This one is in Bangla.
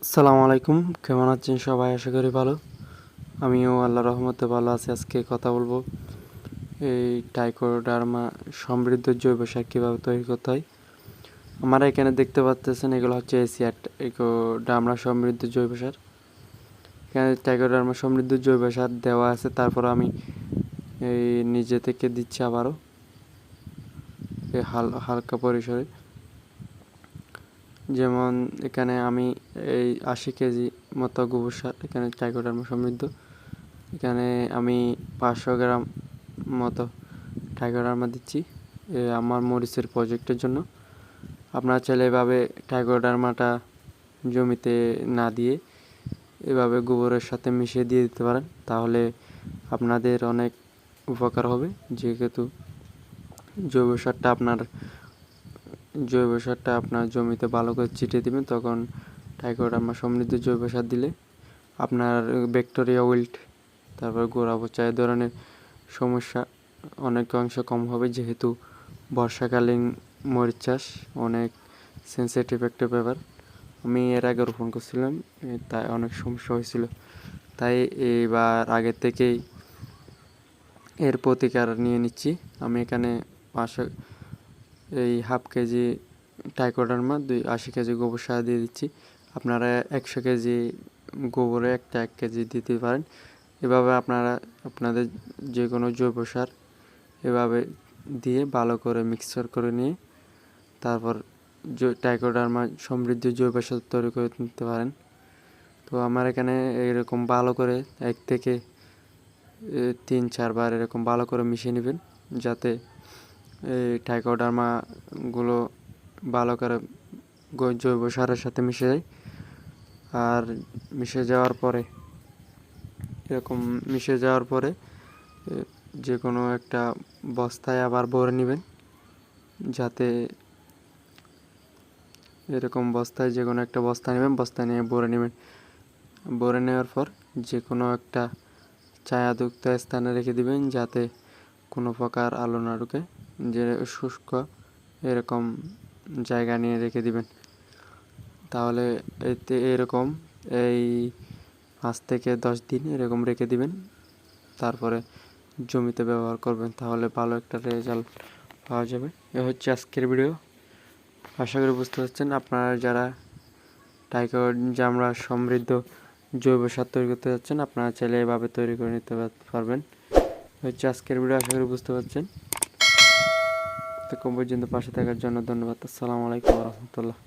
আসসালামু আলাইকুম, কেমন আছেন সবাই? আশা করি ভালো। আমিও আল্লাহর রহমতে ভালো আছি। আজকে কথা বলবো এই ট্রাইকোডার্মা সমৃদ্ধ জৈব সার কীভাবে তৈরি করতে হয়। আপনারা এখানে দেখতে পাচ্ছেন এগুলো হচ্ছে এসিয়াট ট্রাইকোডার্মা সমৃদ্ধ জৈব সার। এখানে ট্রাইকোডার্মা সমৃদ্ধ জৈব সার দেওয়া আছে, তারপর আমি এই নিজে থেকে দিচ্ছি আবারও এই হালকা পরিসরে। যেমন এখানে আমি এই 80 কেজি মতো গোবর সার, এখানে ট্রাইকোডার্মা সমৃদ্ধ, এখানে আমি 500 গ্রাম মতো ট্রাইকোডার্মা দিচ্ছি আমার মরিচের প্রজেক্টের জন্য। আপনারা চাইলে এভাবে ট্রাইকোডার্মাটা জমিতে না দিয়ে এভাবে গোবরের সাথে মিশিয়ে দিয়ে দিতে পারেন, তাহলে আপনাদের অনেক উপকার হবে। যেহেতু জৈব সারটা আপনার জমিতে ভালো করে ছিটিয়ে দিবেন, তখন ট্রাইকোডার্মা সমৃদ্ধ জৈব সার দিলে আপনার ব্যাকটেরিয়া উইল্ট, তারপর গোড়া পচা এই ধরনের সমস্যা অনেকাংশে কম হবে। যেহেতু বর্ষাকালীন মরিচ চাষ অনেক সেন্সিটিভ একটা ব্যাপার। আমি এর আগে রোপণ করছিলাম, তাই অনেক সমস্যা হয়েছিল। তাই এইবার আগের থেকেই এর প্রতিকার নিয়ে নিচ্ছি। আমি এখানে 1/2 কেজি ট্রাইকোডার্মা 80 কেজি গোবর সার দিয়ে দিচ্ছি। আপনারা 100 কেজি গোবরে 1 কেজি দিতে পারেন। এভাবে আপনারা আপনাদের যে কোনো জৈব সার এভাবে দিয়ে ভালো করে মিক্সচার করে নিয়ে তারপর ট্রাইকোডার্মা সমৃদ্ধ জৈব সার তৈরি করে নিতে পারেন। তো আমার এখানে এরকম ভালো করে 1 থেকে 3-4 বার এরকম ভালো করে মিশিয়ে নেবেন, যাতে এই ট্রাইকোডার্মাগুলো ভালো করে জৈব সারের সাথে মিশে যায়। আর মিশে যাওয়ার পরে যে কোনো একটা বস্তায় আবার ভরে নেবেন, যাতে এরকম বস্তায় যে কোনো একটা বস্তা নেবেন, বস্তা নিয়ে ভরে নেবেন। ভরে নেওয়ার পর যে কোনো একটা ছায়াযুক্ত স্থানে রেখে দিবেন, যাতে কোনো প্রকার আলো না ঢুকে। যে শুষ্ক এরকম জায়গা নিয়ে রেখে দিবেন। তাহলে এতে এরকম 5 থেকে 10 দিন এরকম রেখে দিবেন, তারপরে জমিতে ব্যবহার করবেন, তাহলে ভালো একটা রেজাল্ট পাওয়া যাবে। এ হচ্ছে আজকের ভিডিও। আশা করি বুঝতে পারছেন। আপনারা যারা ট্রাইকোডার্মা সমৃদ্ধ জৈব সার তৈরি করতে যাচ্ছেন, আপনারা চাইলে এভাবে তৈরি করে নিতে পারবেন। হচ্ছে আজকের ভিডিও। আশা করি বুঝতে পারছেন। ততক্ষণ পর্যন্ত পাশে থাকার জন্য ধন্যবাদ। আসসালামু আলাইকুম রহমতুল্লাহ।